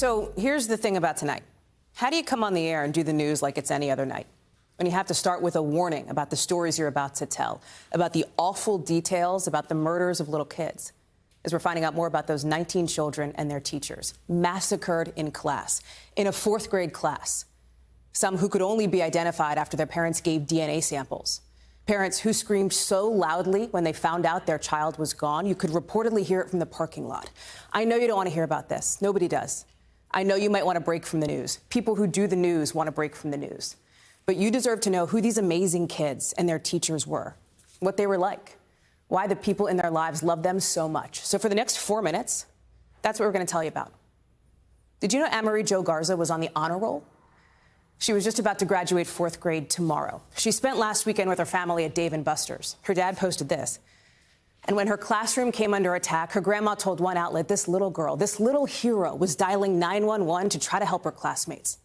So here's the thing about tonight. How do you come on the air and do the news like it's any other night? When you have to start with a warning about the stories you're about to tell, about the awful details about the murders of little kids, as we're finding out more about those 19 children and their teachers massacred in class, in a fourth grade class. Some who could only be identified after their parents gave DNA samples. Parents who screamed so loudly when they found out their child was gone, you could reportedly hear it from the parking lot. I know you don't want to hear about this. Nobody does. I know you might want to break from the news. People who do the news want to break from the news. But you deserve to know who these amazing kids and their teachers were, what they were like, why the people in their lives love them so much. So for the next 4 minutes, that's what we're going to tell you about. Did you know Anne-Marie Jo Garza was on the honor roll? She was just about to graduate fourth grade tomorrow. She spent last weekend with her family at Dave & Buster's. Her dad posted this. And when her classroom came under attack, her grandma told one outlet this little girl, this little hero, was dialing 911 to try to help her classmates.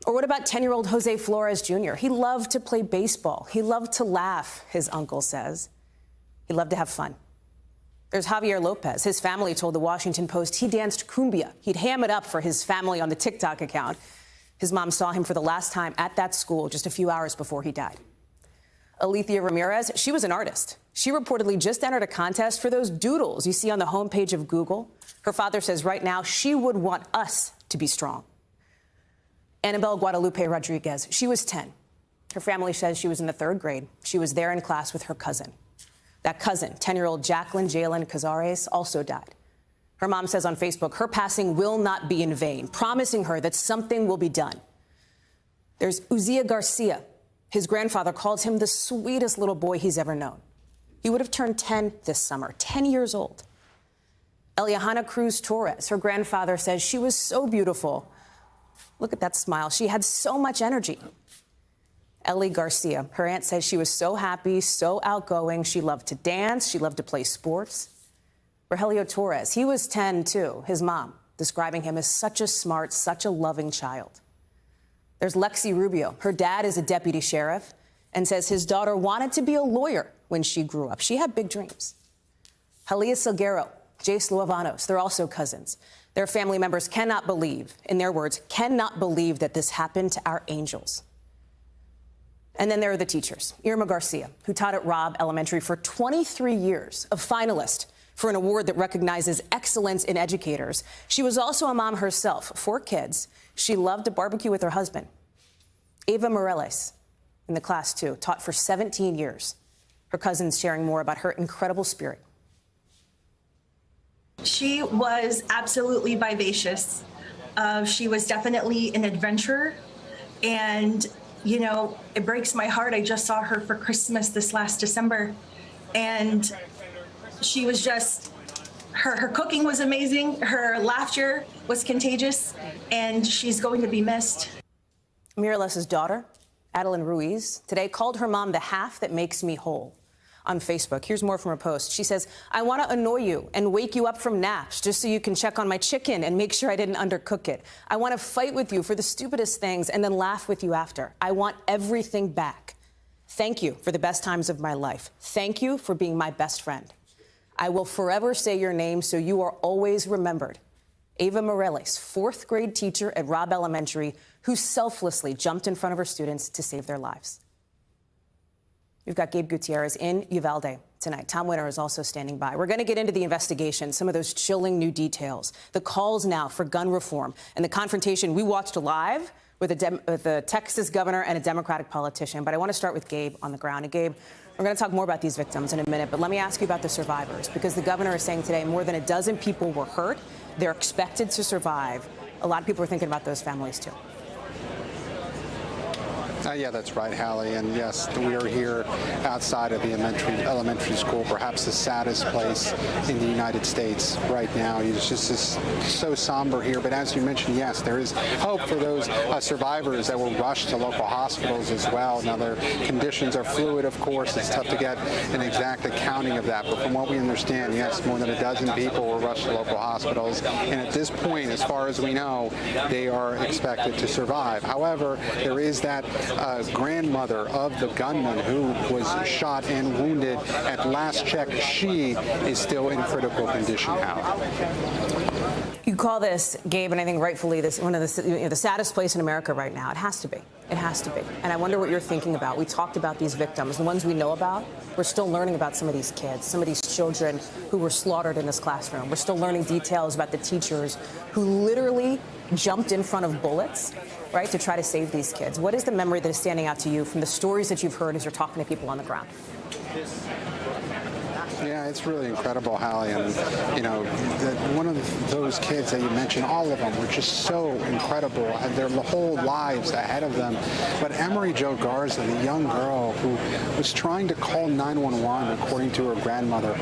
Or what about 10-year-old Jose Flores Jr.? He loved to play baseball. He loved to laugh, his uncle says. He loved to have fun. There's Javier Lopez. His family told the Washington Post he danced cumbia. He'd ham it up for his family on the TikTok account. His mom saw him for the last time at that school just a few hours before he died. Alethea Ramirez, she was an artist. She reportedly just entered a contest for those doodles you see on the homepage of Google. Her father says right now she would want us to be strong. Annabelle Guadalupe Rodriguez, she was 10. Her family says she was in the third grade. She was there in class with her cousin. That cousin, 10-year-old Jacqueline Jalen Cazares, also died. Her mom says on Facebook her passing will not be in vain, promising her that something will be done. There's Uzia Garcia. His grandfather calls him the sweetest little boy he's ever known. He would have turned 10 this summer, 10 years old. Eliahana Cruz Torres, her grandfather says she was so beautiful. Look at that smile. She had so much energy. Ellie Garcia, her aunt says she was so happy, so outgoing. She loved to dance. She loved to play sports. Rogelio Torres, he was 10 too. His mom describing him as such a smart, such a loving child. There's Lexi Rubio. Her dad is a deputy sheriff and says his daughter wanted to be a lawyer when she grew up. She had big dreams. Halia Salguero, Jace Luavanos, they're also cousins. Their family members cannot believe, in their words, cannot believe that this happened to our angels. And then there are the teachers. Irma Garcia, who taught at Robb Elementary for 23 years, a finalist for an award that recognizes excellence in educators. She was also a mom herself, 4 kids. She loved to barbecue with her husband. Ava Morales, in the class too, taught for 17 years. Her cousin's sharing more about her incredible spirit. She was absolutely vivacious. She was definitely an adventurer. And, you know, it breaks my heart. I just saw her for Christmas this last December. And she was just, her cooking was amazing. Her laughter was contagious. And she's going to be missed. Mirales's daughter, Adeline Ruiz, today called her mom the half that makes me whole. On Facebook, here's more from her post. She says, I want to annoy you and wake you up from naps just so you can check on my chicken and make sure I didn't undercook it. I want to fight with you for the stupidest things and then laugh with you after. I want everything back. Thank you for the best times of my life. Thank you for being my best friend. I will forever say your name so you are always remembered. Ava Morales, 4th grade teacher at Robb Elementary, who selflessly jumped in front of her students to save their lives. We've got Gabe Gutierrez in Uvalde tonight. Tom Winter is also standing by. We're going to get into the investigation, some of those chilling new details, the calls now for gun reform, and the confrontation we watched live with the Texas governor and a Democratic politician. But I want to start with Gabe on the ground. And Gabe, we're going to talk more about these victims in a minute, but let me ask you about the survivors, because the governor is saying today more than a dozen people were hurt. They're expected to survive. A lot of people are thinking about those families, too. Yeah, that's right, Hallie. And yes, we are here outside of the elementary school, perhaps the saddest place in the United States right now. It's just so somber here. But as you mentioned, yes, there is hope for those survivors that were rushed to local hospitals as well. Now, their conditions are fluid, of course. It's tough to get an exact accounting of that. But from what we understand, yes, more than a dozen people were rushed to local hospitals. And at this point, as far as we know, they are expected to survive. However, there is that grandmother of the gunman who was shot and wounded. At last check, she is still in critical condition now. You call this, Gabe, and I think rightfully this one of the saddest place in America right now. It has to be. It has to be. And I wonder what you're thinking about. We talked about these victims, the ones we know about. We're still learning about some of these kids, some of these children who were slaughtered in this classroom. We're still learning details about the teachers who literally jumped in front of bullets, right, to try to save these kids. What is the memory that is standing out to you from the stories that you've heard as you're talking to people on the ground? Yeah, it's really incredible, Hallie. And, you know, one of those kids that you mentioned, all of them were just so incredible. And their whole lives ahead of them. But Emery Jo Garza, the young girl who was trying to call 911, according to her grandmother,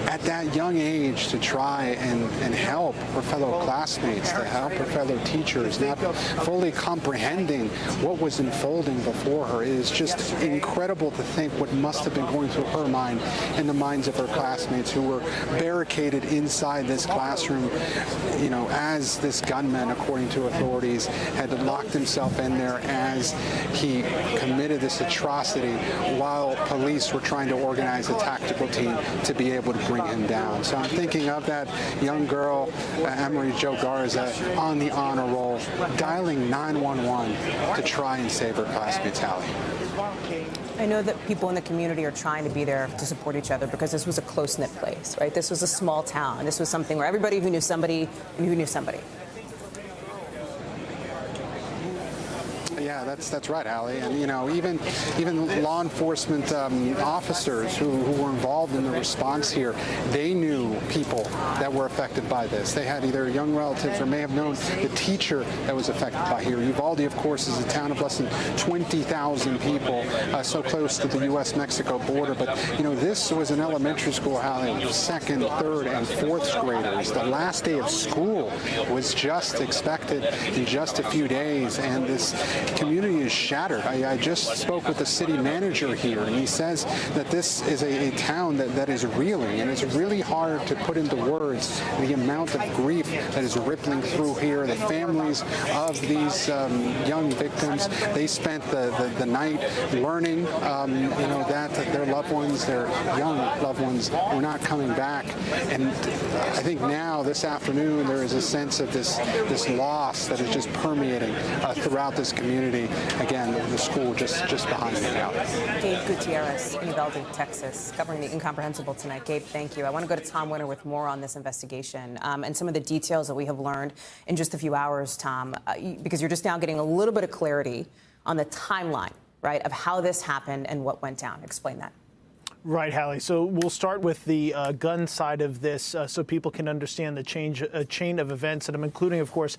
at that young age to try and help her fellow classmates, to help her fellow teachers, not fully comprehending what was unfolding before her. It is just incredible to think what must have been going through her mind and the minds of her classmates who were barricaded inside this classroom, you know, as this gunman, according to authorities, had locked himself in there as he committed this atrocity while police were trying to organize a tactical team to be able to bring him down. So I'm thinking of that young girl, Emery Jo Garza, on the honor roll, dialing 911 to try and save her classmates, Hallie. I know that people in the community are trying to be there to support each other because this was a close-knit place, right? This was a small town. This was something where everybody who knew somebody and who knew somebody. Yeah, that's right, Hallie. And, you know, even law enforcement officers who were involved in the response here, they knew people that were affected by this. They had either young relatives or may have known the teacher that was affected by here. Uvalde, of course, is a town of less than 20,000 people, so close to the U.S.-Mexico border. But, you know, this was an elementary school, Hallie, second, third, and fourth graders. The last day of school was just expected in just a few days, and this community is shattered. I just spoke with the city manager here, and he says that this is a town that is reeling, and it's really hard to put into words the amount of grief that is rippling through here. The families of these young victims, they spent the night learning, you know, that their loved ones, their young loved ones, were not coming back. And I think now, this afternoon, there is a sense of this loss that is just permeating throughout this community. Again, the school just behind me now. Gabe Gutierrez in Uvalde, Texas, covering the incomprehensible tonight. Gabe, thank you. I want to go to Tom Winter with more on this investigation and some of the details that we have learned in just a few hours, Tom, because you're just now getting a little bit of clarity on the timeline, right, of how this happened and what went down. Explain that. Right, Hallie. So we'll start with the gun side of this so people can understand the chain of events. And I'm including, of course,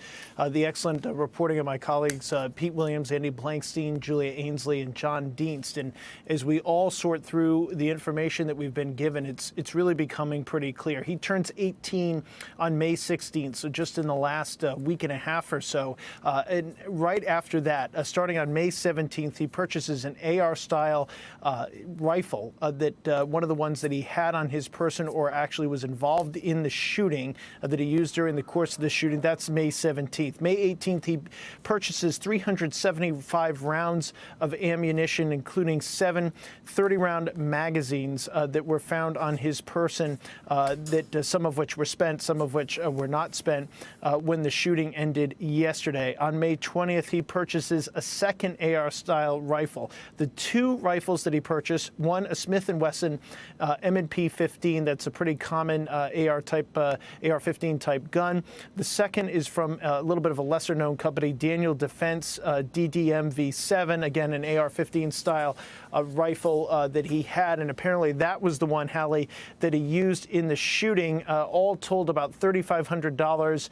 the excellent reporting of my colleagues, Pete Williams, Andy Blankstein, Julia Ainsley, and John Dienst. And as we all sort through the information that we've been given, it's really becoming pretty clear. He turns 18 on May 16th, so just in the last week and a half or so. And right after that, starting on May 17th, he purchases an AR-style rifle that one of the ones that he had on his person or actually was involved in the shooting that he used during the course of the shooting. That's May 17th. May 18th, he purchases 375 rounds of ammunition, including 7 30-round magazines that were found on his person, that some of which were spent, some of which were not spent when the shooting ended yesterday. On May 20th, he purchases a second AR-style rifle. The two rifles that he purchased, one a Smith & Wesson M&P 15. That's a pretty common AR-15 type gun. The second is from a little bit of a lesser known company, Daniel Defense DDM-V7. Again, an AR-15 style rifle that he had, and apparently that was the one, Hallie, that he used in the shooting. All told, about $3,500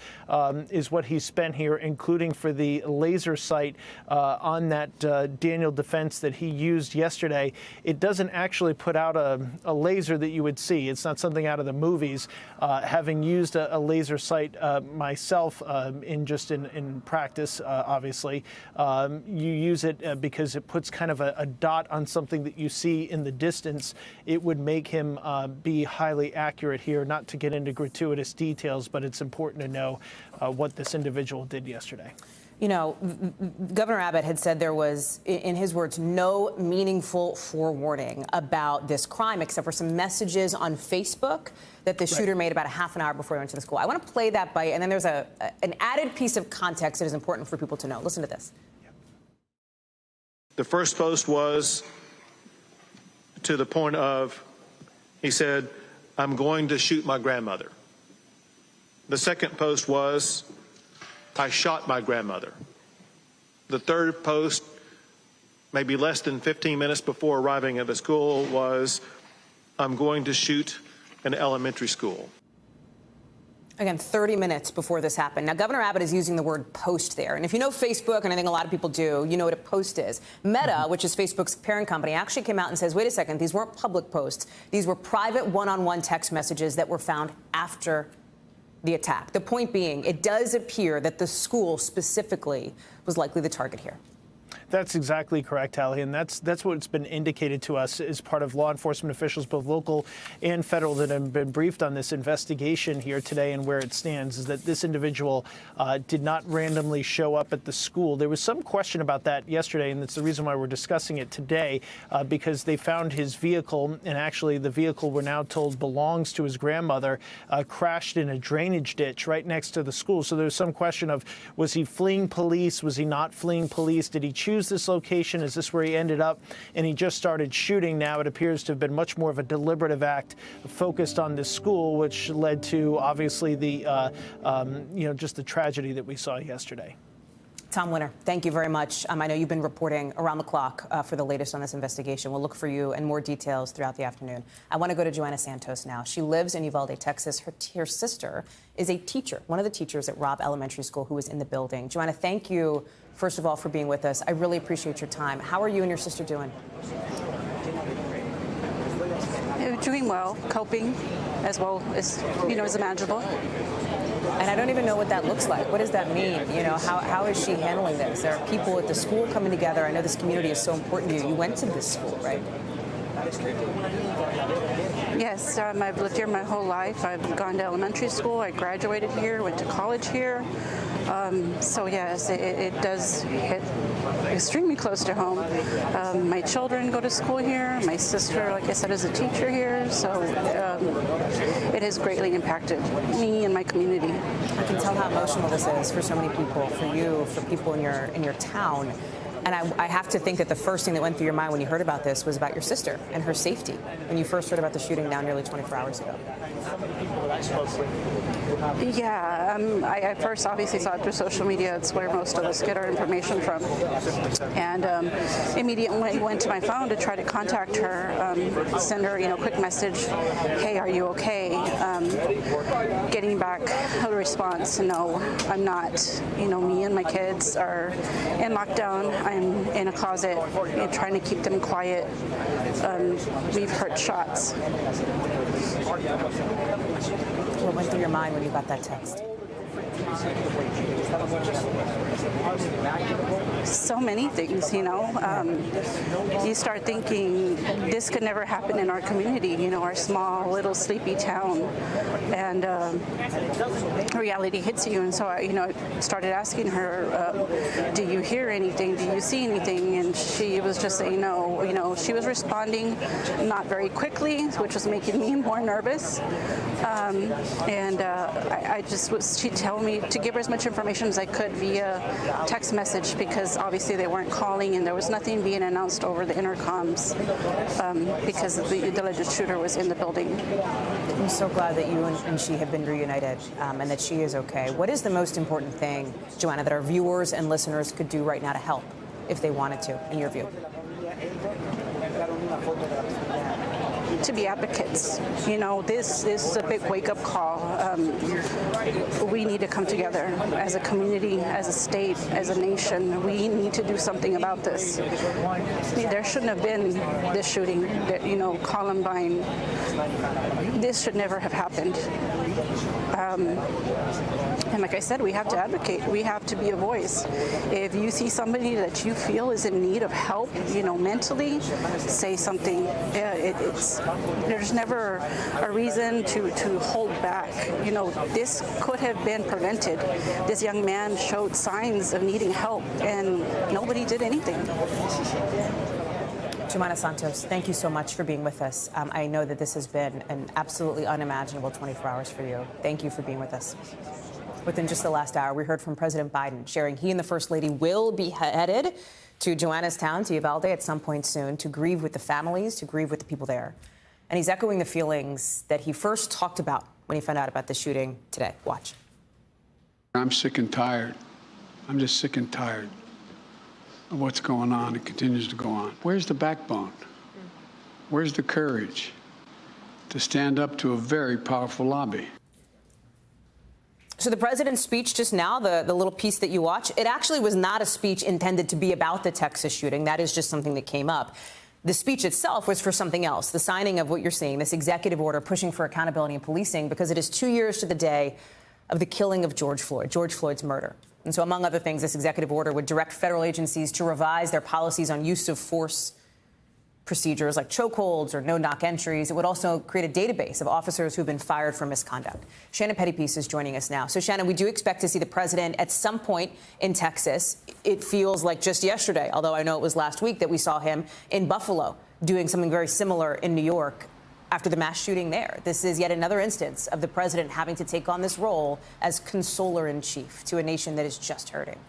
is what he spent here, including for the laser sight on that Daniel Defense that he used yesterday. It doesn't actually put out a laser that you would see. It's not something out of the movies. Having used a laser sight myself in practice, obviously, you use it because it puts kind of a dot on something that you see in the distance. It would make him be highly accurate here. Not to get into gratuitous details, but it's important to know what this individual did yesterday. You know, Governor Abbott had said there was, in his words, no meaningful forewarning about this crime, except for some messages on Facebook that the shooter made about a half an hour before he went to the school. I want to play that bite, and then there's an added piece of context that is important for people to know. Listen to this. The first post was to the point of, he said, "I'm going to shoot my grandmother." The second post was, "I shot my grandmother." The third post, maybe less than 15 minutes before arriving at the school, was, "I'm going to shoot an elementary school." Again, 30 minutes before this happened. Now, Governor Abbott is using the word post there. And if you know Facebook, and I think a lot of people do, you know what a post is. Meta, which is Facebook's parent company, actually came out and says, wait a second, these weren't public posts. These were private one-on-one text messages that were found after the attack. The point being, it does appear that the school specifically was likely the target here. That's exactly correct, Hallie, and that's what's been indicated to us as part of law enforcement officials, both local and federal, that have been briefed on this investigation here today and where it stands, is that this individual did not randomly show up at the school. There was some question about that yesterday, and that's the reason why we're discussing it today, because they found his vehicle, and actually the vehicle we're now told belongs to his grandmother, crashed in a drainage ditch right next to the school. So there was some question of, was he fleeing police? Was he not fleeing police? Did he choose this location? Is this where he ended up? And he just started shooting. Now it appears to have been much more of a deliberative act focused on this school, which led to obviously the just the tragedy that we saw yesterday. Tom Winter, thank you very much. I know you've been reporting around the clock for the latest on this investigation. We'll look for you and more details throughout the afternoon. I want to go to Joanna Santos now. She lives in Uvalde, Texas. Her sister is a teacher, one of the teachers at Robb Elementary School, who was in the building. Joanna, thank you, first of all, for being with us. I really appreciate your time. How are you and your sister doing? Doing well, coping as well as, as imaginable. And I don't even know what that looks like. What does that mean? How is she handling this? There are people at the school coming together. I know this community is so important to you. You went to this school, right? Yes, I've lived here my whole life. I've gone to elementary school. I graduated here, went to college here. So yes, it does hit extremely close to home. My children go to school here. My sister, like I said, is a teacher here. So it has greatly impacted me and my community. I can tell how emotional this is for so many people, for you, for people in your town. And I have to think that the first thing that went through your mind when you heard about this was about your sister and her safety when you first heard about the shooting now nearly 24 hours ago. Yeah, I first obviously saw it through social media. It's where most of us get our information from. And immediately went to my phone to try to contact her, send her, quick message, hey, are you okay? Getting back a response, no, I'm not. Me and my kids are in lockdown. I'm in a closet trying to keep them quiet. We've heard shots. What went through your mind when you got that text? So many things, you start thinking this could never happen in our community, our small little sleepy town, and reality hits you. And so I started asking her, do you hear anything? Do you see anything? And she was just saying no. She was responding not very quickly, which was making me more nervous. She'd tell me to give her as much information as I could via text message, because obviously they weren't calling and there was nothing being announced over the intercoms because the alleged shooter was in the building. I'm so glad that you and she have been reunited and that she is okay. What is the most important thing, Joanna, that our viewers and listeners could do right now to help if they wanted to, in your view? To be advocates. This is a big wake-up call. We need to come together as a community, as a state, as a nation. We need to do something about this. There shouldn't have been this shooting, Columbine. This should never have happened. And like I said, we have to advocate. We have to be a voice. If you see somebody that you feel is in need of help, mentally, say something, there's never a reason to hold back. You know, this could have been prevented. This young man showed signs of needing help, and nobody did anything. Joanna Santos, thank you so much for being with us. I know that this has been an absolutely unimaginable 24 hours for you. Thank you for being with us. Within just the last hour, we heard from President Biden sharing he and the First Lady will be headed to Joanna's town, to Uvalde, at some point soon to grieve with the families, to grieve with the people there. And he's echoing the feelings that he first talked about when he found out about the shooting today. Watch. I'm sick and tired. I'm just sick and tired of what's going on. It continues to go on. Where's the backbone? Where's the courage to stand up to a very powerful lobby? So the president's speech just now, the little piece that you watch, it actually was not a speech intended to be about the Texas shooting. That is just something that came up. The speech itself was for something else, the signing of what you're seeing, this executive order pushing for accountability in policing, because it is 2 years to the day of the killing of George Floyd's murder. And so, among other things, this executive order would direct federal agencies to revise their policies on use of force procedures like chokeholds or no-knock entries. It would also create a database of officers who've been fired for misconduct. Shannon Pettypiece is joining us now. So, Shannon, we do expect to see the president at some point in Texas. It feels like just yesterday, although I know it was last week, that we saw him in Buffalo doing something very similar in New York after the mass shooting there. This is yet another instance of the president having to take on this role as consoler-in-chief to a nation that is just hurting.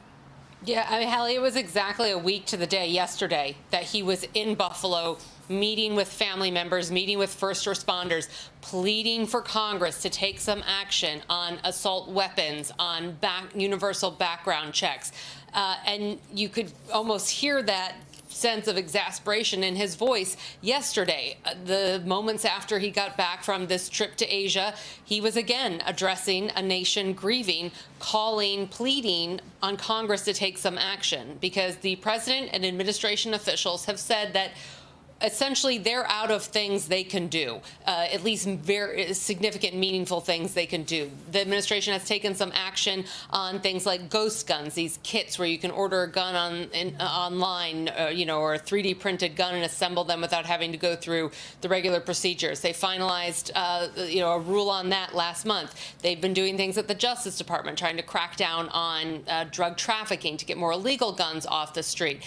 Yeah, I mean, Hallie, it was exactly a week to the day yesterday that he was in Buffalo meeting with family members, meeting with first responders, pleading for Congress to take some action on assault weapons, on universal background checks. And you could almost hear that sense of exasperation in his voice yesterday. The moments after he got back from this trip to Asia, he was again addressing a nation grieving, calling, pleading on Congress to take some action, because the president and administration officials have said that essentially they're out of things they can do, at least very significant, meaningful things they can do. The administration has taken some action on things like ghost guns, these kits where you can order a gun online, or a 3D printed gun and assemble them without having to go through the regular procedures. They finalized, a rule on that last month. They've been doing things at the Justice Department, trying to crack down on drug trafficking to get more illegal guns off the street.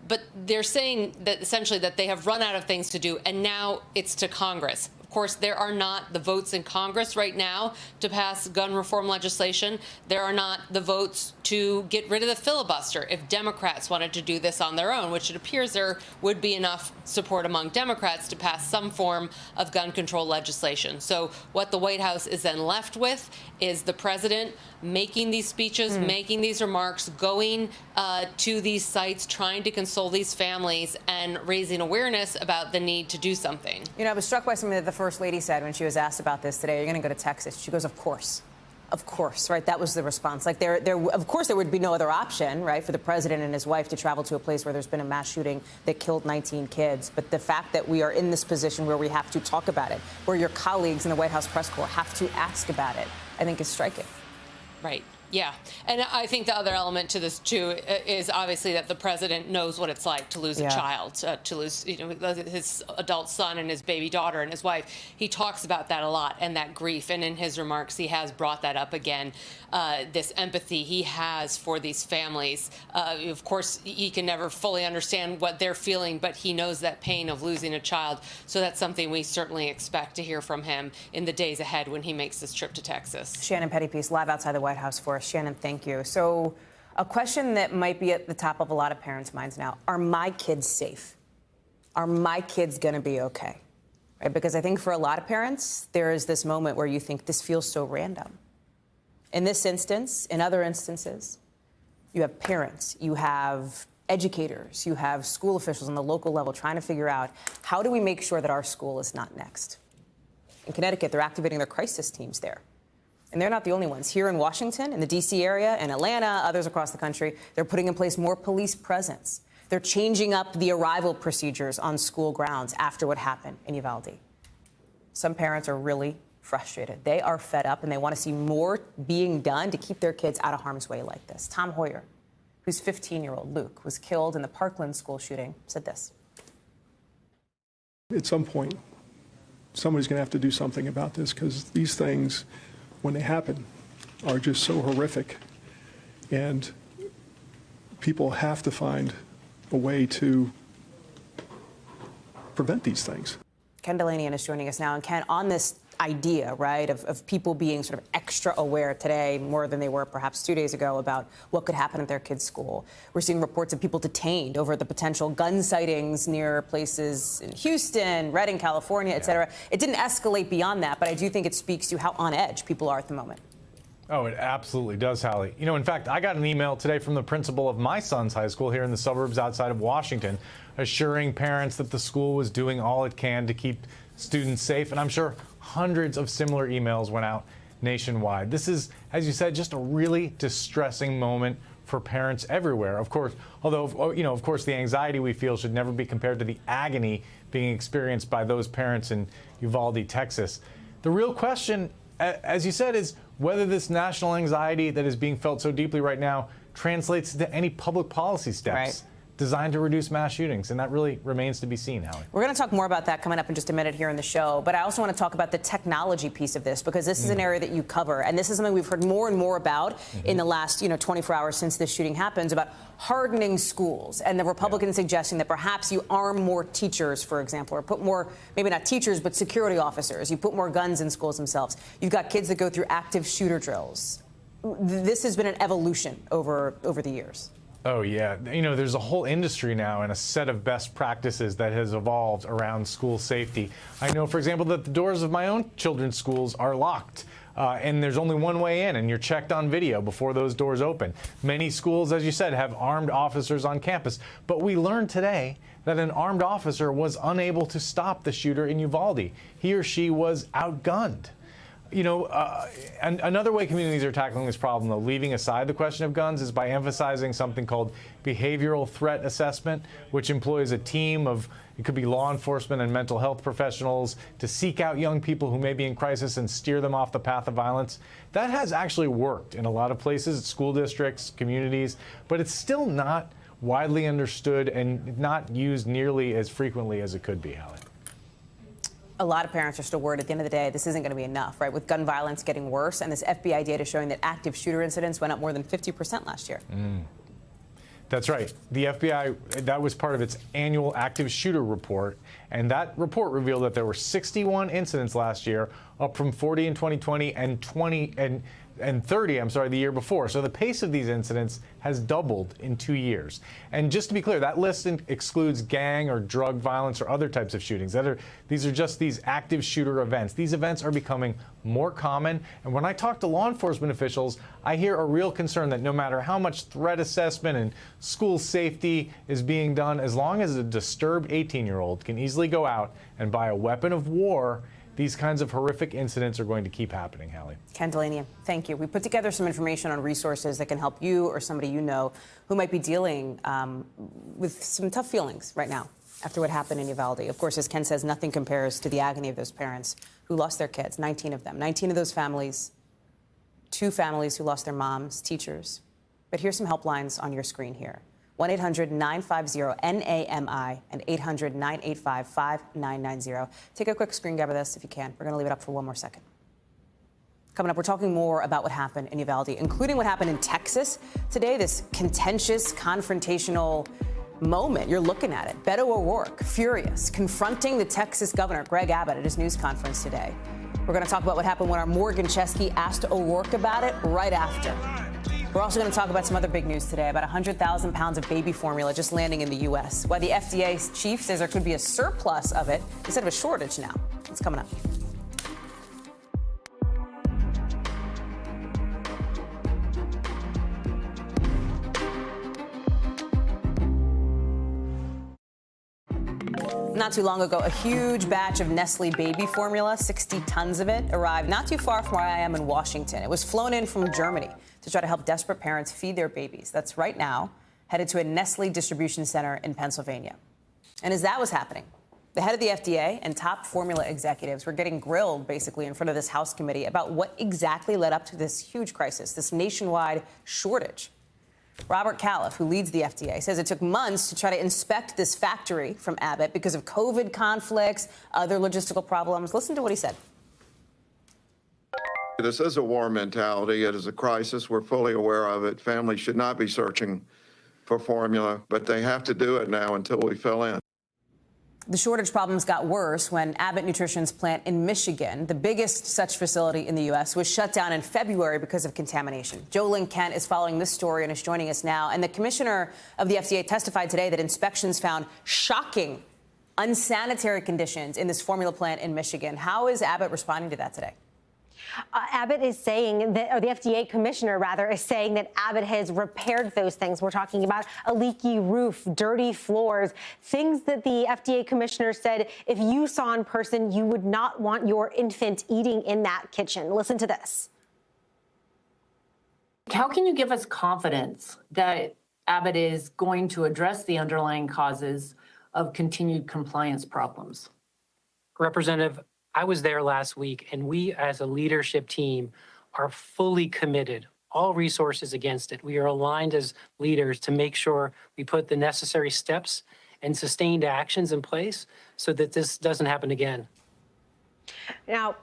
But they're saying that essentially that they have run out of things to do, and now it's to Congress. Of course, there are not the votes in Congress right now to pass gun reform legislation. There are not the votes to get rid of the filibuster if Democrats wanted to do this on their own, which it appears there would be enough support among Democrats to pass some form of gun control legislation. So what the White House is then left with is the president making these speeches, making these remarks, going to these sites, trying to console these families and raising awareness about the need to do something. You know, I was struck by something that the First Lady said when she was asked about this today. You're going to go to Texas. She goes, of course. Of course, right? That was the response. Like, of course, there would be no other option, right, for the president and his wife to travel to a place where there's been a mass shooting that killed 19 kids. But the fact that we are in this position where we have to talk about it, where your colleagues in the White House press corps have to ask about it, I think is striking. Right. Yeah. And I think the other element to this, too, is obviously that the president knows what it's like to lose a child, to lose, his adult son and his baby daughter and his wife. He talks about that a lot and that grief. And in his remarks, he has brought that up again, this empathy he has for these families. Of course, he can never fully understand what they're feeling, but he knows that pain of losing a child. So that's something we certainly expect to hear from him in the days ahead when he makes this trip to Texas. Shannon Pettypiece, live outside the White House for us. Shannon, thank you. So a question that might be at the top of a lot of parents' minds now, are my kids safe? Are my kids going to be okay? Right? Because I think for a lot of parents, there is this moment where you think this feels so random. In this instance, in other instances, you have parents, you have educators, you have school officials on the local level trying to figure out, how do we make sure that our school is not next? In Connecticut, they're activating their crisis teams there. And they're not the only ones. Here in Washington, in the D.C. area, in Atlanta, others across the country, they're putting in place more police presence. They're changing up the arrival procedures on school grounds after what happened in Uvalde. Some parents are really frustrated. They are fed up, and they want to see more being done to keep their kids out of harm's way like this. Tom Hoyer, whose 15-year-old Luke was killed in the Parkland school shooting, said this. At some point, somebody's going to have to do something about this, because these things, when they happen, are just so horrific. And people have to find a way to prevent these things. Ken Delaney is joining us now. And Ken, on this idea, right, of people being sort of extra aware today, more than they were perhaps 2 days ago, about what could happen at their kids' school. We're seeing reports of people detained over the potential gun sightings near places in Houston, Redding, California, et cetera. It didn't escalate beyond that, but I do think it speaks to how on edge people are at the moment. Oh, it absolutely does, Hallie. You know, in fact, I got an email today from the principal of my son's high school here in the suburbs outside of Washington, assuring parents that the school was doing all it can to keep students safe. And I'm sure hundreds of similar emails went out nationwide. This is, as you said, just a really distressing moment for parents everywhere. Of course, although, you know, of course, the anxiety we feel should never be compared to the agony being experienced by those parents in Uvalde, Texas. The real question, as you said, is whether this national anxiety that is being felt so deeply right now translates to any public policy steps designed to reduce mass shootings. And that really remains to be seen, Hallie. We're going to talk more about that coming up in just a minute here in the show. But I also want to talk about the technology piece of this, because this is an area that you cover. And this is something we've heard more and more about in the last, 24 hours since this shooting happens, about hardening schools and the Republicans suggesting that perhaps you arm more teachers, for example, or put more, maybe not teachers, but security officers. You put more guns in schools themselves. You've got kids that go through active shooter drills. This has been an evolution over the years. Oh, yeah. You know, there's a whole industry now and a set of best practices that has evolved around school safety. I know, for example, that the doors of my own children's schools are locked. And there's only one way in, and you're checked on video before those doors open. Many schools, as you said, have armed officers on campus. But we learned today that an armed officer was unable to stop the shooter in Uvalde. He or she was outgunned. You know, and another way communities are tackling this problem, though, leaving aside the question of guns, is by emphasizing something called behavioral threat assessment, which employs a team of, it could be law enforcement and mental health professionals, to seek out young people who may be in crisis and steer them off the path of violence. That has actually worked in a lot of places, school districts, communities, but it's still not widely understood and not used nearly as frequently as it could be, Hallie. A lot of parents are still worried at the end of the day this isn't going to be enough, right? With gun violence getting worse and this FBI data showing that active shooter incidents went up more than 50% last year. That's right. The FBI, that was part of its annual active shooter report. And that report revealed that there were 61 incidents last year, up from 40 in 2020 and 30, the year before. So the pace of these incidents has doubled in 2 years. And just to be clear, that list excludes gang or drug violence or other types of shootings. These are just these active shooter events. These events are becoming more common. And when I talk to law enforcement officials, I hear a real concern that no matter how much threat assessment and school safety is being done, as long as a disturbed 18-year-old can easily go out and buy a weapon of war, these kinds of horrific incidents are going to keep happening, Hallie. Ken Delaney, thank you. We put together some information on resources that can help you or somebody you know who might be dealing with some tough feelings right now after what happened in Uvalde. Of course, as Ken says, nothing compares to the agony of those parents who lost their kids, 19 of them. 19 of those families, 2 families who lost their moms, teachers. But here's some helplines on your screen here. 1-800-950-NAMI and 800-985-5990. Take a quick screen grab of this if you can. We're going to leave it up for one more second. Coming up, we're talking more about what happened in Uvalde, including what happened in Texas today, this contentious, confrontational moment. You're looking at it. Beto O'Rourke, furious, confronting the Texas governor, Greg Abbott, at his news conference today. We're going to talk about what happened when our Morgan Chesky asked O'Rourke about it right after. We're also going to talk about some other big news today, about 100,000 pounds of baby formula just landing in the U.S., why the FDA chief says there could be a surplus of it instead of a shortage now. It's coming up. Not too long ago, a huge batch of Nestle baby formula, 60 tons of it, arrived not too far from where I am in Washington. It was flown in from Germany to try to help desperate parents feed their babies. That's right now headed to a Nestle distribution center in Pennsylvania. And as that was happening, the head of the FDA and top formula executives were getting grilled basically in front of this House committee about what exactly led up to this huge crisis, this nationwide shortage. Robert Califf, who leads the FDA, says it took months to try to inspect this factory from Abbott because of COVID conflicts, other logistical problems. Listen to what he said. This is a war mentality. It is a crisis. We're fully aware of it. Families should not be searching for formula, but they have to do it now until we fill in. The shortage problems got worse when Abbott Nutrition's plant in Michigan, the biggest such facility in the U.S., was shut down in February because of contamination. Jolyn Kent is following this story and is joining us now. And the commissioner of the FDA testified today that inspections found shocking, unsanitary conditions in this formula plant in Michigan. How is Abbott responding to that today? Abbott is saying that, or the FDA commissioner, rather, is saying that Abbott has repaired those things. We're talking about a leaky roof, dirty floors, things that the FDA commissioner said if you saw in person, you would not want your infant eating in that kitchen. Listen to this. How can you give us confidence that Abbott is going to address the underlying causes of continued compliance problems? Representative, I was there last week, and we as a leadership team are fully committed, all resources against it. We are aligned as leaders to make sure we put the necessary steps and sustained actions in place so that this doesn't happen again. Now,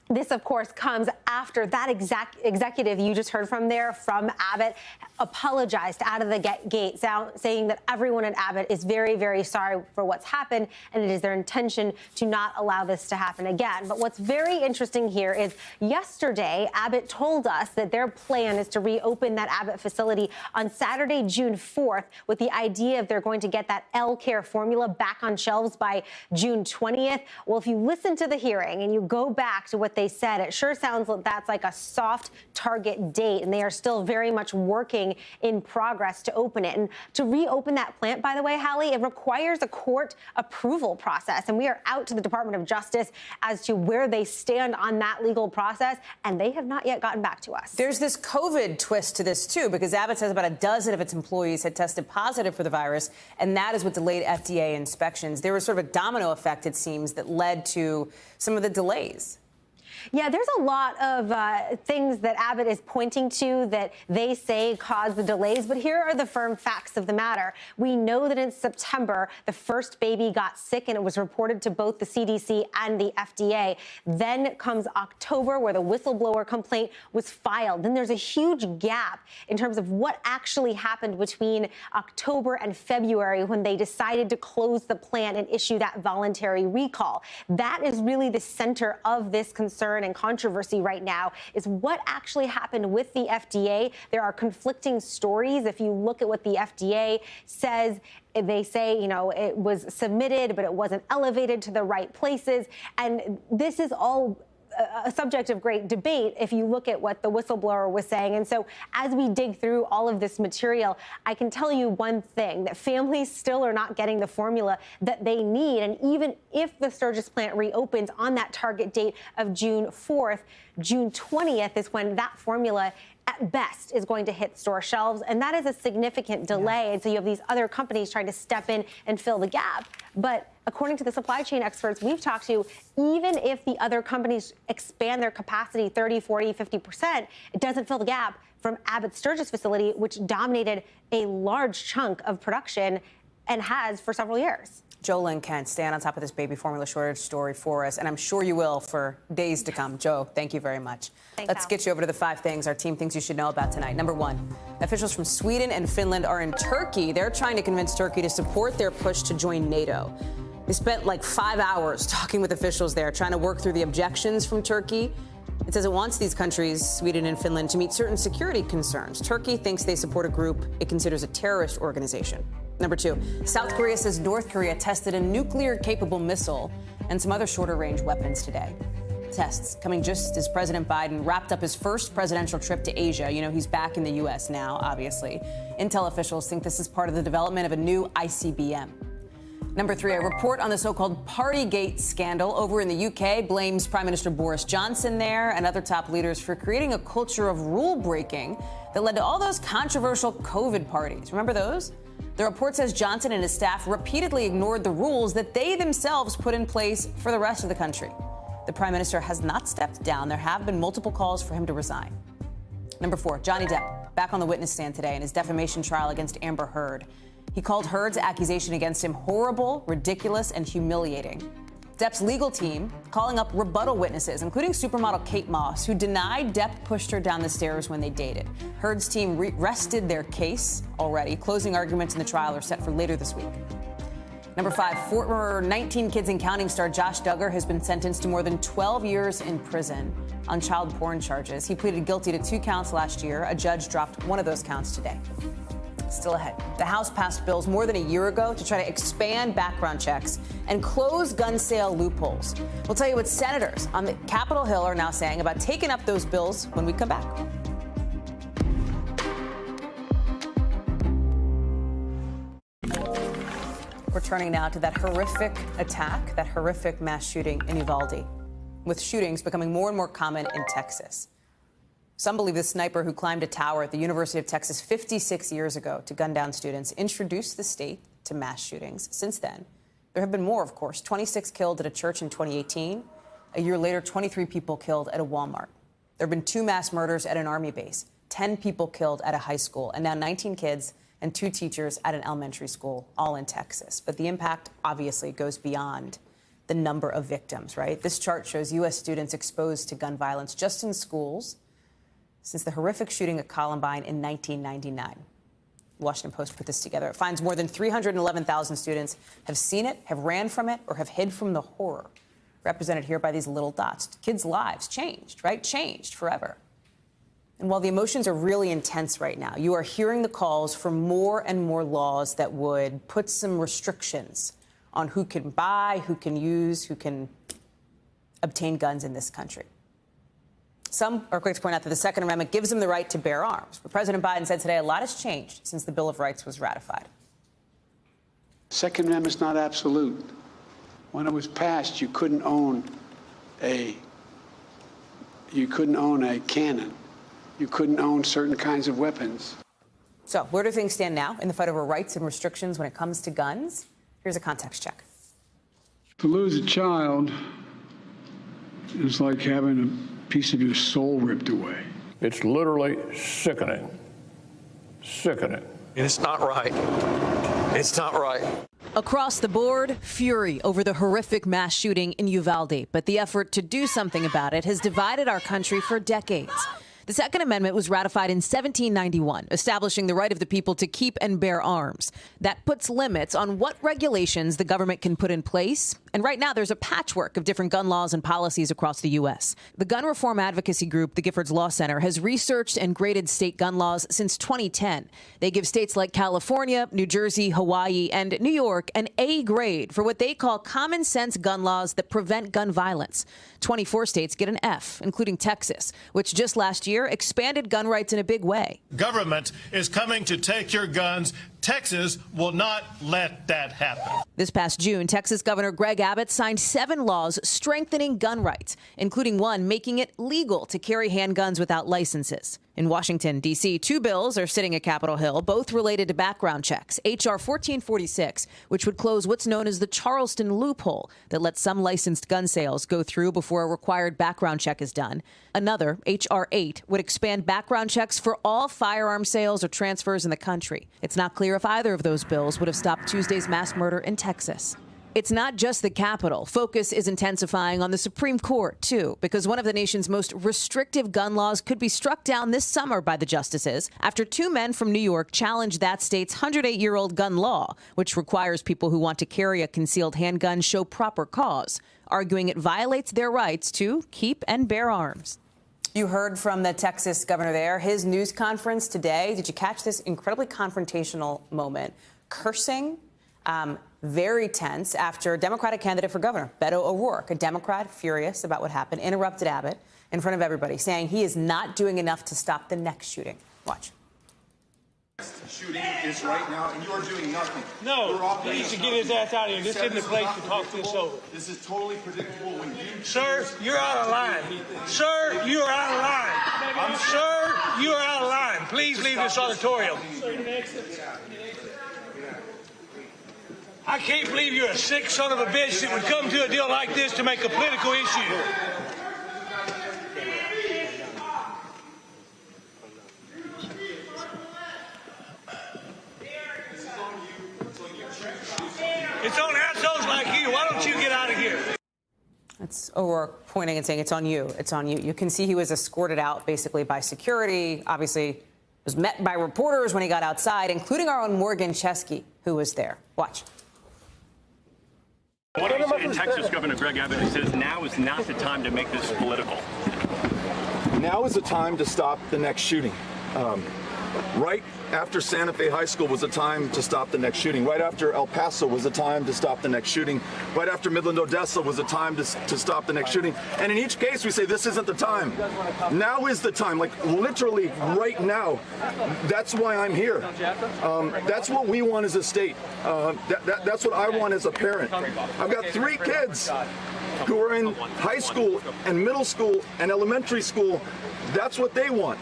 this, of course, comes after that executive you just heard from there from Abbott apologized out of the gate, saying that everyone at Abbott is very, very sorry for what's happened, and it is their intention to not allow this to happen again. But what's very interesting here is yesterday, Abbott told us that their plan is to reopen that Abbott facility on Saturday, June 4th, with the idea of they're going to get that L-Care formula back on shelves by June 20th. Well, if you listen to the hearing and you go back to what they said, it sure sounds like that's like a soft target date, and they are still very much working in progress to open it. And to reopen that plant, by the way, Hallie, it requires a court approval process, and we are out to the Department of Justice as to where they stand on that legal process, and they have not yet gotten back to us. There's this COVID twist to this, too, because Abbott says about a dozen of its employees had tested positive for the virus, and that is what delayed FDA inspections. There was sort of a domino effect, it seems, that led to some of the delays. Yeah, there's a lot of things that Abbott is pointing to that they say caused the delays, but here are the firm facts of the matter. We know that in September, the first baby got sick, and it was reported to both the CDC and the FDA. Then comes October, where the whistleblower complaint was filed. Then there's a huge gap in terms of what actually happened between October and February when they decided to close the plant and issue that voluntary recall. That is really the center of this concern and controversy right now, is what actually happened with the FDA. There are conflicting stories. If you look at what the FDA says, they say, you know, it was submitted, but it wasn't elevated to the right places. And this is all a subject of great debate if you look at what the whistleblower was saying. And so as we dig through all of this material, I can tell you one thing, that families still are not getting the formula that they need. And even if the Sturgis plant reopens on that target date of June 4th, June 20th is when that formula at best is going to hit store shelves, and that is a significant delay. Yeah. And so you have these other companies trying to step in and fill the gap. But according to the supply chain experts we've talked to, even if the other companies expand their capacity 30, 40, 50%, it doesn't fill the gap from Abbott's Sturgis facility, which dominated a large chunk of production and has for several years. Jolyn Kent, stand on top of this baby formula shortage story for us, and I'm sure you will for days to come. Joe, thank you very much. Thanks, Let's get you over to the 5 things our team thinks you should know about tonight. Number 1, officials from Sweden and Finland are in Turkey. They're trying to convince Turkey to support their push to join NATO. They spent like 5 hours talking with officials there, trying to work through the objections from Turkey. It says it wants these countries, Sweden and Finland, to meet certain security concerns. Turkey thinks they support a group it considers a terrorist organization. Number 2, South Korea says North Korea tested a nuclear-capable missile and some other shorter-range weapons today. Tests coming just as President Biden wrapped up his first presidential trip to Asia. You know, he's back in the U.S. now, obviously. Intel officials think this is part of the development of a new ICBM. Number 3, a report on the so-called Partygate scandal over in the UK blames Prime Minister Boris Johnson there and other top leaders for creating a culture of rule-breaking that led to all those controversial COVID parties. Remember those? The report says Johnson and his staff repeatedly ignored the rules that they themselves put in place for the rest of the country. The Prime Minister has not stepped down. There have been multiple calls for him to resign. Number 4, Johnny Depp. back on the witness stand today in his defamation trial against Amber Heard. He called Heard's accusation against him horrible, ridiculous, and humiliating. Depp's legal team calling up rebuttal witnesses, including supermodel Kate Moss, who denied Depp pushed her down the stairs when they dated. Heard's team rested their case already. Closing arguments in the trial are set for later this week. Number 5, former 19 Kids and Counting star Josh Duggar has been sentenced to more than 12 years in prison on child porn charges. He pleaded guilty to 2 counts last year. A judge dropped one of those counts today. Still ahead. The House passed bills more than a year ago to try to expand background checks and close gun sale loopholes. We'll tell you what senators on the Capitol Hill are now saying about taking up those bills when we come back. We're turning now to that horrific attack, that horrific mass shooting in Uvalde, with shootings becoming more and more common in Texas. Some believe the sniper who climbed a tower at the University of Texas 56 years ago to gun down students introduced the state to mass shootings. Since then, there have been more, of course. 26 killed at a church in 2018. A year later, 23 people killed at a Walmart. There have been 2 mass murders at an Army base, 10 people killed at a high school, and now 19 kids and 2 teachers at an elementary school, all in Texas. But the impact obviously goes beyond the number of victims, right? This chart shows U.S. students exposed to gun violence just in schools since the horrific shooting at Columbine in 1999. The Washington Post put this together. It finds more than 311,000 students have seen it, have ran from it, or have hid from the horror, represented here by these little dots. Kids' lives changed, right? Changed forever. And while the emotions are really intense right now, you are hearing the calls for more and more laws that would put some restrictions on who can buy, who can use, who can obtain guns in this country. Some are quick to point out that the Second Amendment gives them the right to bear arms. But President Biden said today a lot has changed since the Bill of Rights was ratified. The Second Amendment's not absolute. When it was passed, you couldn't own a cannon. You couldn't own certain kinds of weapons. So where do things stand now in the fight over rights and restrictions when it comes to guns? Here's a context check. To lose a child is like having a piece of your soul ripped away. It's literally sickening. Sickening. It's not right. It's not right. Across the board, fury over the horrific mass shooting in Uvalde. But the effort to do something about it has divided our country for decades. The Second Amendment was ratified in 1791, establishing the right of the people to keep and bear arms. That puts limits on what regulations the government can put in place. And right now, there's a patchwork of different gun laws and policies across the U.S. The gun reform advocacy group, the Giffords Law Center, has researched and graded state gun laws since 2010. They give states like California, New Jersey, Hawaii, and New York an A grade for what they call common sense gun laws that prevent gun violence. 24 states get an F, including Texas, which just last year expanded gun rights in a big way. Government is coming to take your guns. Texas will not let that happen. This past June, Texas Governor Greg Abbott signed 7 laws strengthening gun rights, including one making it legal to carry handguns without licenses. In Washington, D.C., 2 bills are sitting at Capitol Hill, both related to background checks. H.R. 1446, which would close what's known as the Charleston loophole that lets some licensed gun sales go through before a required background check is done. Another, H.R. 8, would expand background checks for all firearm sales or transfers in the country. It's not clear if either of those bills would have stopped Tuesday's mass murder in Texas. It's not just the Capitol. Focus is intensifying on the Supreme Court, too, because one of the nation's most restrictive gun laws could be struck down this summer by the justices after 2 men from New York challenged that state's 108-year-old gun law, which requires people who want to carry a concealed handgun show proper cause, arguing it violates their rights to keep and bear arms. You heard from the Texas governor there, his news conference today. Did you catch this incredibly confrontational moment? Cursing, very tense after Democratic candidate for governor, Beto O'Rourke, a Democrat furious about what happened, interrupted Abbott in front of everybody, saying he is not doing enough to stop the next shooting. Watch. Shooting is right now, and you are doing nothing. No, he needs to get his ass out of here. This isn't the place to talk this over. This is totally predictable when you... Sir, you're out of line. Sir, you are out of line. Sir, you are out of line. Please leave this auditorium. I can't believe you're a sick son of a bitch that would come to a deal like this to make a political issue. It's on assholes like you. Why don't you get out of here? That's O'Rourke pointing and saying, it's on you. It's on you. You can see he was escorted out basically by security, obviously was met by reporters when he got outside, including our own Morgan Chesky, who was there. Watch. What do you say to Texas Governor Greg Abbott, who says now is not the time to make this political? Now is the time to stop the next shooting. Right after Santa Fe High School was the time to stop the next shooting. Right after El Paso was the time to stop the next shooting. Right after Midland, Odessa was the time to stop the next shooting. And in each case, we say this isn't the time. Now is the time, like literally right now. That's why I'm here. That's what we want as a state. That's what I want as a parent. I've got 3 kids who are in high school and middle school and elementary school. That's what they want.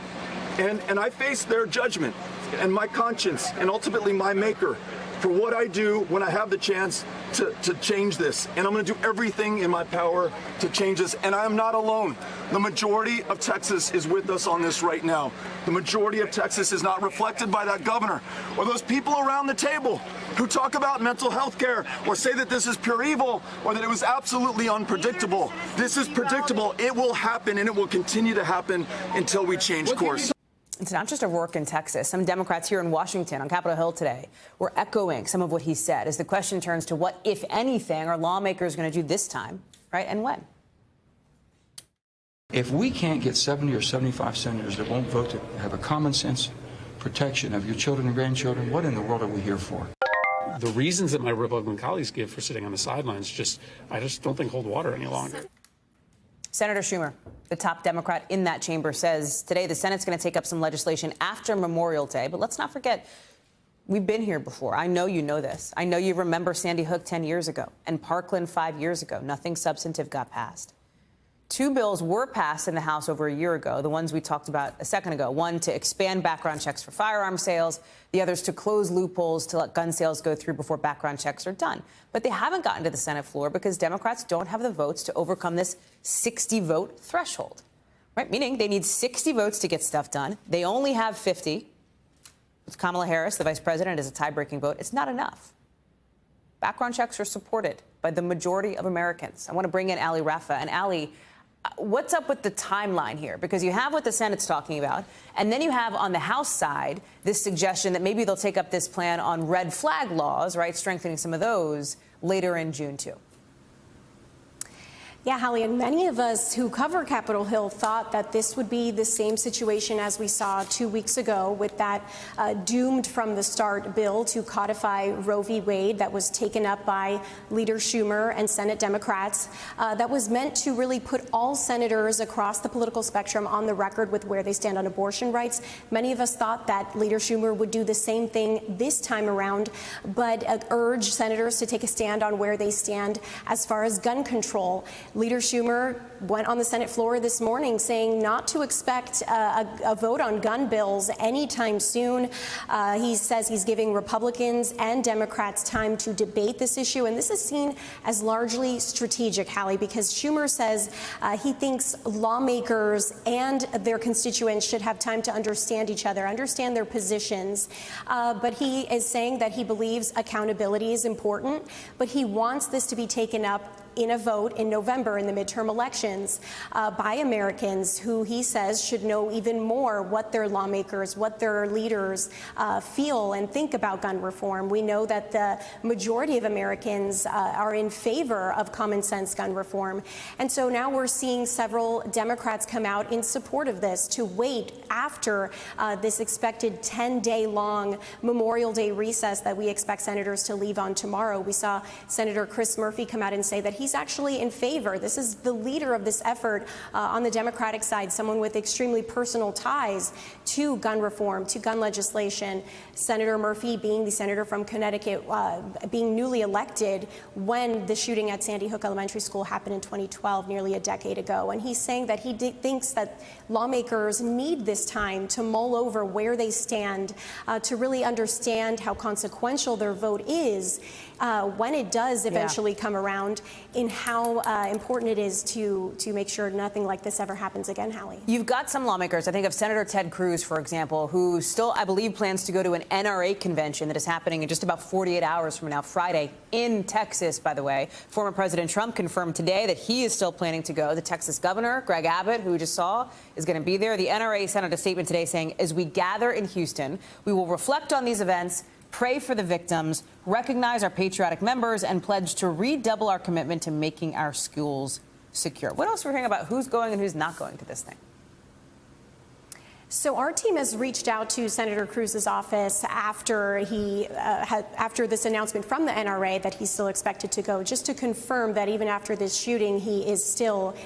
And I face their judgment and my conscience and ultimately my maker for what I do when I have the chance to change this. And I'm going to do everything in my power to change this. And I am not alone. The majority of Texas is with us on this right now. The majority of Texas is not reflected by that governor or those people around the table who talk about mental health care or say that this is pure evil or that it was absolutely unpredictable. This is predictable. It will happen and it will continue to happen until we change course. It's not just O'Rourke in Texas. Some Democrats here in Washington on Capitol Hill today were echoing some of what he said as the question turns to what, if anything, are lawmakers going to do this time, right, and when? If we can't get 70 or 75 senators that won't vote to have a common sense protection of your children and grandchildren, what in the world are we here for? The reasons that my Republican colleagues give for sitting on the sidelines I just don't think hold water any longer. Senator Schumer, the top Democrat in that chamber, says today the Senate's going to take up some legislation after Memorial Day. But let's not forget, we've been here before. I know you know this. I know you remember Sandy Hook 10 years ago and Parkland 5 years ago. Nothing substantive got passed. 2 bills were passed in the House over a year ago, the ones we talked about a second ago. One to expand background checks for firearm sales, the others to close loopholes to let gun sales go through before background checks are done. But they haven't gotten to the Senate floor because Democrats don't have the votes to overcome this 60-vote threshold, right? Meaning they need 60 votes to get stuff done. They only have 50. With Kamala Harris, the vice president, as a tie-breaking vote, it's not enough. Background checks are supported by the majority of Americans. I want to bring in Hallie Raffa. And Hallie, what's up with the timeline here? Because you have what the Senate's talking about, and then you have on the House side this suggestion that maybe they'll take up this plan on red flag laws, right, strengthening some of those later in June, too. Yeah, Hallie, and many of us who cover Capitol Hill thought that this would be the same situation as we saw 2 weeks ago with that doomed from the start bill to codify Roe v. Wade that was taken up by Leader Schumer and Senate Democrats that was meant to really put all senators across the political spectrum on the record with where they stand on abortion rights. Many of us thought that Leader Schumer would do the same thing this time around, but urged senators to take a stand on where they stand as far as gun control. Leader Schumer went on the Senate floor this morning saying not to expect a vote on gun bills anytime soon. He says he's giving Republicans and Democrats time to debate this issue. And this is seen as largely strategic, Hallie, because Schumer says he thinks lawmakers and their constituents should have time to understand each other, understand their positions. But he is saying that he believes accountability is important, but he wants this to be taken up in a vote in November in the midterm elections by Americans who he says should know even more what their lawmakers, what their leaders feel and think about gun reform. We know that the majority of Americans are in favor of common sense gun reform. And so now we're seeing several Democrats come out in support of this to wait after this expected 10-day long Memorial Day recess that we expect senators to leave on tomorrow. We saw Senator Chris Murphy come out and say that he's actually in favor. This is the leader of this effort on the Democratic side, someone with extremely personal ties to gun reform, to gun legislation. Senator Murphy, being the senator from Connecticut, being newly elected when the shooting at Sandy Hook Elementary School happened in 2012, nearly a decade ago. And he's saying that he thinks that lawmakers need this time to mull over where they stand, to really understand how consequential their vote is. when it does eventually come around, in how important it is to make sure nothing like this ever happens again, Hallie. You've got some lawmakers, I think of Senator Ted Cruz, for example, who still, I believe, plans to go to an NRA convention that is happening in just about 48 hours from now, Friday, in Texas, by the way. Former President Trump confirmed today that he is still planning to go. The Texas governor, Greg Abbott, who we just saw, is going to be there. The NRA sent out a statement today saying, as we gather in Houston, we will reflect on these events, pray for the victims, recognize our patriotic members, and pledge to redouble our commitment to making our schools secure. What else are we hearing about who's going and who's not going to this thing? So our team has reached out to Senator Cruz's office after after this announcement from the NRA that he's still expected to go, just to confirm that even after this shooting, he is still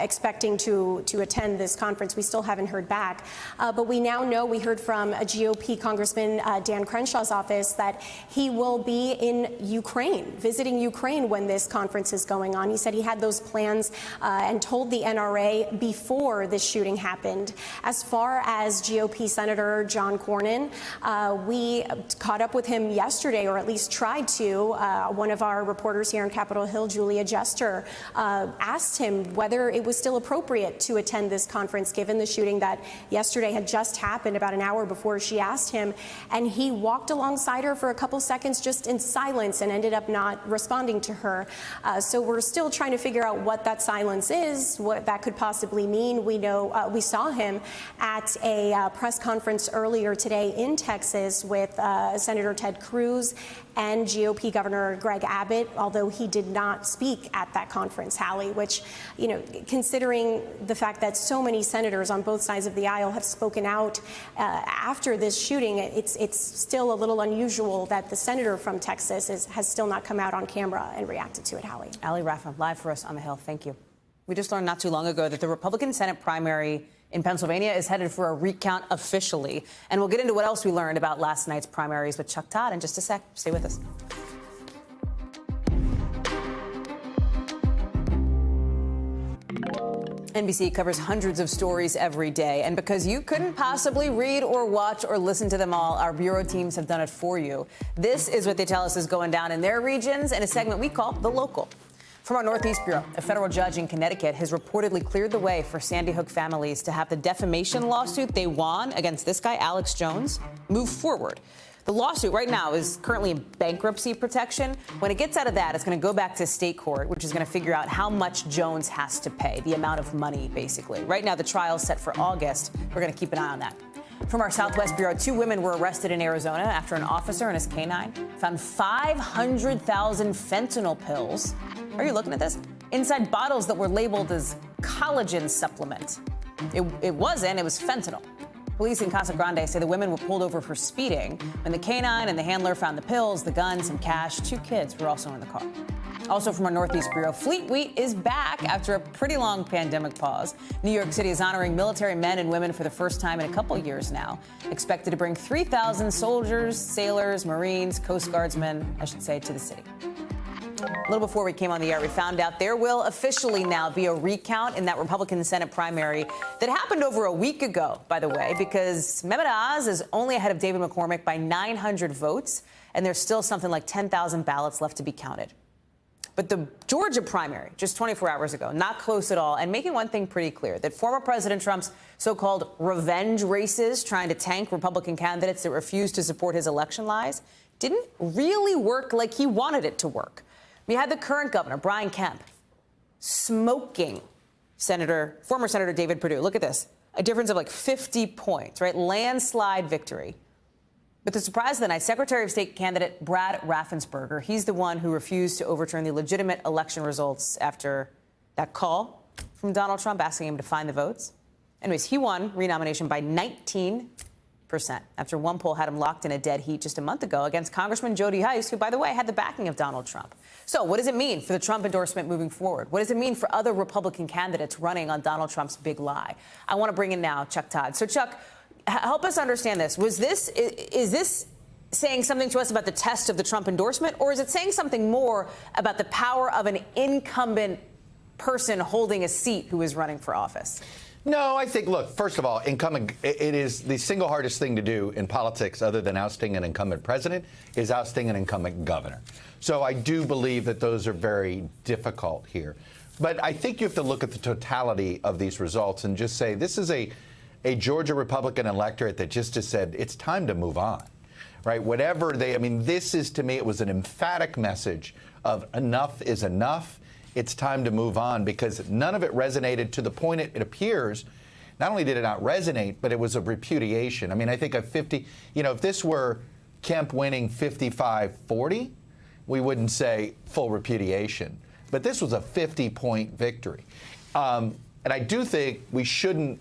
expecting to attend this conference. We still haven't heard back. But we now know, we heard from a GOP Congressman Dan Crenshaw's office, that he will be in Ukraine, visiting Ukraine when this conference is going on. He said he had those plans and told the NRA before this shooting happened. As far as GOP Senator John Cornyn, we caught up with him yesterday, or at least tried to. One of our reporters here on Capitol Hill, Julia Jester, asked him whether it was still appropriate to attend this conference, given the shooting that yesterday had just happened about an hour before she asked him. And he walked alongside her for a couple seconds just in silence and ended up not responding to her. So we're still trying to figure out what that silence is, what that could possibly mean. We know we saw him at a press conference earlier today in Texas with Senator Ted Cruz and GOP Governor Greg Abbott, although he did not speak at that conference, Hallie, which, you know, considering the fact that so many senators on both sides of the aisle have spoken out after this shooting, it's still a little unusual that the senator from Texas has still not come out on camera and reacted to it, Hallie. Ali Rafa, live for us on the Hill. Thank you. We just learned not too long ago that the Republican Senate primary in Pennsylvania is headed for a recount officially. And we'll get into what else we learned about last night's primaries with Chuck Todd in just a sec. Stay with us. NBC covers hundreds of stories every day. And because you couldn't possibly read or watch or listen to them all, our bureau teams have done it for you. This is what they tell us is going down in their regions in a segment we call The Local. From our Northeast Bureau, a federal judge in Connecticut has reportedly cleared the way for Sandy Hook families to have the defamation lawsuit they won against this guy, Alex Jones, move forward. The lawsuit right now is currently in bankruptcy protection. When it gets out of that, it's going to go back to state court, which is going to figure out how much Jones has to pay, the amount of money, basically. Right now, the trial's set for August. We're going to keep an eye on that. From our Southwest Bureau, 2 women were arrested in Arizona after an officer and his canine found 500,000 fentanyl pills. Are you looking at this? Inside bottles that were labeled as collagen supplement. It wasn't, it was fentanyl. Police in Casa Grande say the women were pulled over for speeding. When the canine and the handler found the pills, the gun, some cash, 2 kids were also in the car. Also from our Northeast Bureau, Fleet Wheat is back after a pretty long pandemic pause. New York City is honoring military men and women for the first time in a couple years now. Expected to bring 3,000 soldiers, sailors, Marines, Coast Guardsmen, I should say, to the city. A little before we came on the air, we found out there will officially now be a recount in that Republican Senate primary that happened over a week ago, by the way, because Mehmet Oz is only ahead of David McCormick by 900 votes, and there's still something like 10,000 ballots left to be counted. But the Georgia primary, just 24 hours ago, not close at all, and making one thing pretty clear, that former President Trump's so-called revenge races trying to tank Republican candidates that refused to support his election lies didn't really work like he wanted it to work. We had the current governor, Brian Kemp, smoking former Senator David Perdue. Look at this. A difference of like 50 points, right? Landslide victory. But the surprise of the night, Secretary of State candidate Brad Raffensperger, he's the one who refused to overturn the legitimate election results after that call from Donald Trump asking him to find the votes. Anyways, he won renomination by 19%. After one poll had him locked in a dead heat just a month ago against Congressman Jody Hice, who, by the way, had the backing of Donald Trump. So what does it mean for the Trump endorsement moving forward? What does it mean for other Republican candidates running on Donald Trump's big lie? I want to bring in now Chuck Todd. So, Chuck, help us understand this. Is this saying something to us about the test of the Trump endorsement, or is it saying something more about the power of an incumbent person holding a seat who is running for office? No, I think, look, first of all, it is the single hardest thing to do in politics other than ousting an incumbent president is ousting an incumbent governor. So I do believe that those are very difficult here. But I think you have to look at the totality of these results and just say this is a Georgia Republican electorate that just has said it's time to move on, right? Whatever I mean, this is, to me, it was an emphatic message of enough is enough. It's time to move on, because none of it resonated to the point it appears. Not only did it not resonate, but it was a repudiation. I mean, I think a 50, if this were Kemp winning 55-40, we wouldn't say full repudiation. But this was a 50-point victory. And I do think we shouldn't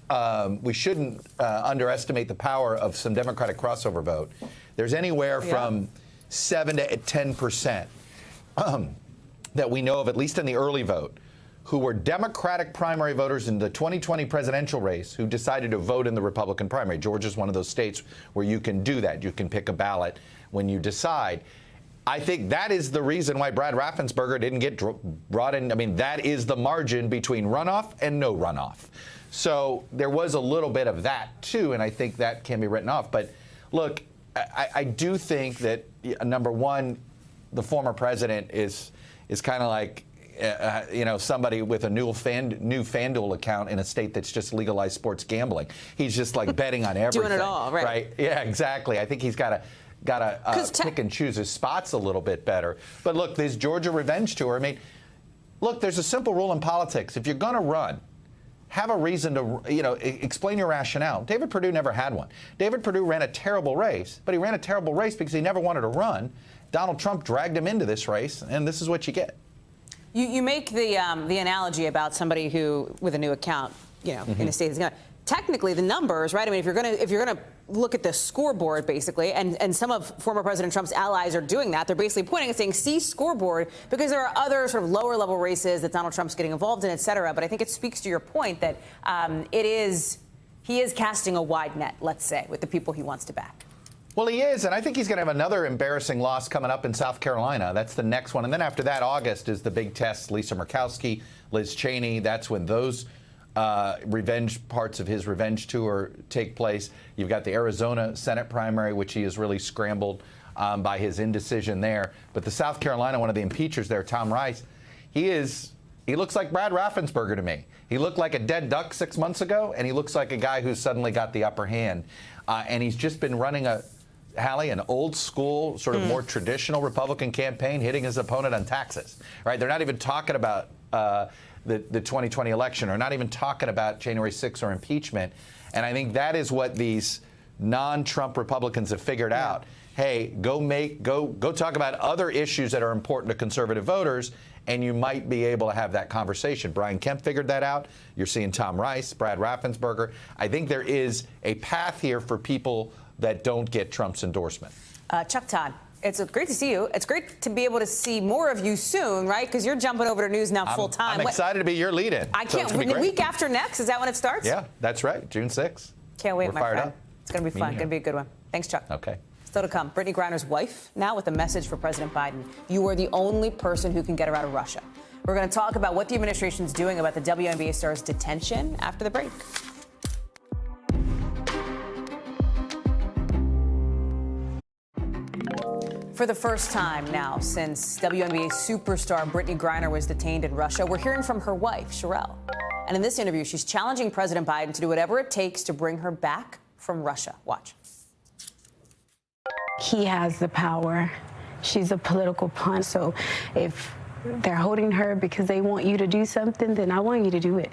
underestimate the power of some Democratic crossover vote. There's anywhere from 7 to 10% that we know of, at least in the early vote, who were Democratic primary voters in the 2020 presidential race who decided to vote in the Republican primary. Georgia's one of those states where you can do that. You can pick a ballot when you decide. I think that is the reason why Brad Raffensperger didn't get brought in. I mean, that is the margin between runoff and no runoff. So there was a little bit of that, too, and I think that can be written off. But, look, I do think that, number one, the former president is kind of like, somebody with a new FanDuel account in a state that's just legalized sports gambling. He's just like betting on everything. Doing it all, right? Yeah, exactly. I think he's got to pick and choose his spots a little bit better. But look, this Georgia revenge tour, I mean, look, there's a simple rule in politics. If you're going to run, have a reason to, explain your rationale. David Perdue never had one. David Perdue ran a terrible race, but he ran a terrible race because he never wanted to run. Donald Trump dragged him into this race, and this is what you get. You make the analogy about somebody who, with a new account, in a state is going to. Technically, the numbers, right? I mean, if you're gonna look at the scoreboard, basically, and some of former President Trump's allies are doing that. They're basically pointing and saying, "See scoreboard," because there are other sort of lower level races that Donald Trump's getting involved in, et cetera. But I think it speaks to your point that he is casting a wide net, let's say, with the people he wants to back. Well, he is, and I think he's going to have another embarrassing loss coming up in South Carolina. That's the next one. And then after that, August is the big test. Lisa Murkowski, Liz Cheney, that's when those revenge parts of his revenge tour take place. You've got the Arizona Senate primary, which he has really scrambled by his indecision there. But the South Carolina, one of the impeachers there, Tom Rice, he looks like Brad Raffensperger to me. He looked like a dead duck 6 months ago, and he looks like a guy who's suddenly got the upper hand. And he's just been running Hallie, an old school, sort of more traditional Republican campaign, hitting his opponent on taxes, right? They're not even talking about the 2020 election, or not even talking about January 6th or impeachment. And I think that is what these non-Trump Republicans have figured out. Hey, go talk about other issues that are important to conservative voters, and you might be able to have that conversation. Brian Kemp figured that out. You're seeing Tom Rice, Brad Raffensperger. I think there is a path here for people that don't get Trump's endorsement. Chuck Todd, it's great to see you. It's great to be able to see more of you soon, right? Because you're jumping over to news now full time. I'm excited to be your lead-in. I can't. The week after next, is that when it starts? Yeah, that's right. June 6th. Can't wait, We're my fired friend. up. It's going to be fun. Going to be a good one. Thanks, Chuck. Okay. Still to come, Britney Griner's wife now with a message for President Biden. You are the only person who can get her out of Russia. We're going to talk about what the administration is doing about the WNBA star's detention after the break. For the first time now since WNBA superstar Britney Griner was detained in Russia, we're hearing from her wife, Sherelle. And in this interview, she's challenging President Biden to do whatever it takes to bring her back from Russia. Watch. He has the power. She's a political pawn. So if they're holding her because they want you to do something, then I want you to do it.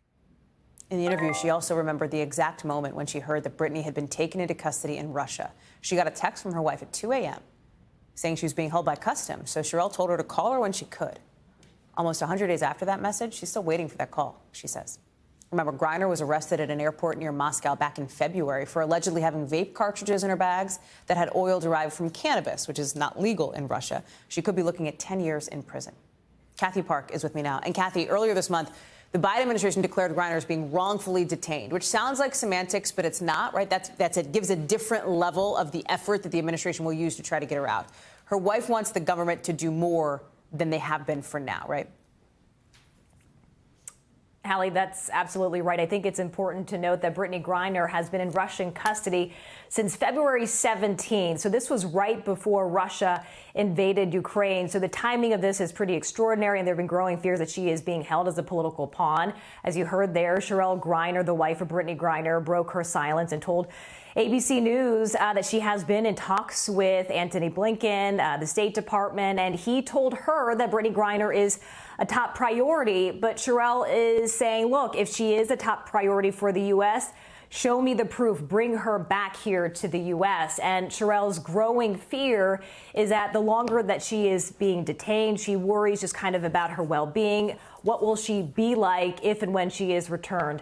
In the interview, she also remembered the exact moment when she heard that Britney had been taken into custody in Russia. She got a text from her wife at 2 a.m. saying she was being held by customs, so Sherelle told her to call her when she could. Almost 100 days after that message, she's still waiting for that call, she says. Remember, Griner was arrested at an airport near Moscow back in February for allegedly having vape cartridges in her bags that had oil derived from cannabis, which is not legal in Russia. She could be looking at 10 years in prison. Kathy Park is with me now. And Kathy, earlier this month, the Biden administration declared Griner as being wrongfully detained, which sounds like semantics, but it's not, right? It gives a different level of the effort that the administration will use to try to get her out. Her wife wants the government to do more than they have been for now, right? Hallie, that's absolutely right. I think it's important to note that Britney Griner has been in Russian custody since February 17. So this was right before Russia invaded Ukraine. So the timing of this is pretty extraordinary, and there have been growing fears that she is being held as a political pawn. As you heard there, Cherelle Griner, the wife of Britney Griner, broke her silence and told ABC News that she has been in talks with Antony Blinken, the State Department, and he told her that Britney Griner is a top priority. But Cherelle is saying, look, if she is a top priority for the U.S., show me the proof, bring her back here to the U.S. And Cherelle's growing fear is that the longer that she is being detained, she worries just kind of about her well-being. What will she be like if and when she is returned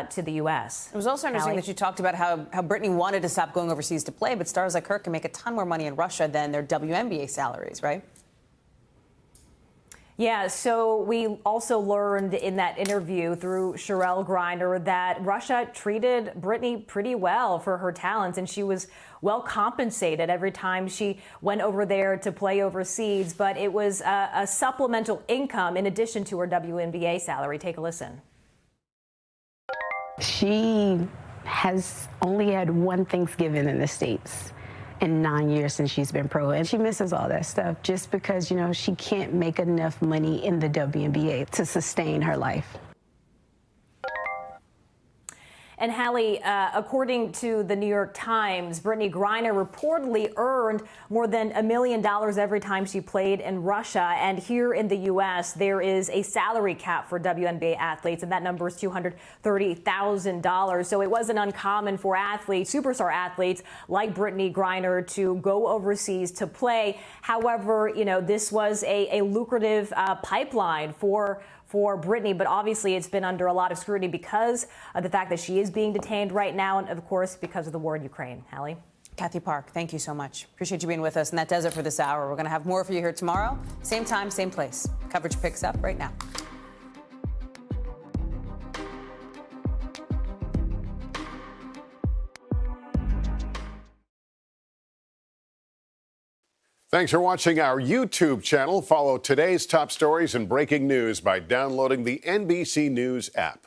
to the U.S.? It was also interesting that you talked about how Britney wanted to stop going overseas to play, but stars like her can make a ton more money in Russia than their WNBA salaries, right? Yeah, so we also learned in that interview through Cherelle Griner that Russia treated Britney pretty well for her talents, and she was well compensated every time she went over there to play overseas. But it was a supplemental income in addition to her WNBA salary. Take a listen. She has only had one Thanksgiving in the States in 9 years since she's been pro, and she misses all that stuff just because, you know, she can't make enough money in the WNBA to sustain her life. And Hallie, according to the New York Times, Britney Griner reportedly earned more than $1 million every time she played in Russia. And here in the U.S., there is a salary cap for WNBA athletes, and that number is $230,000. So it wasn't uncommon for athletes, superstar athletes like Britney Griner, to go overseas to play. However, you know, this was a lucrative pipeline for Britney, but obviously it's been under a lot of scrutiny because of the fact that she is being detained right now, and of course because of the war in Ukraine. Hallie? Kathy Park, thank you so much. Appreciate you being with us, and that does it for this hour. We're going to have more for you here tomorrow, same time, same place. Coverage picks up right now. Thanks for watching our YouTube channel. Follow today's top stories and breaking news by downloading the NBC News app.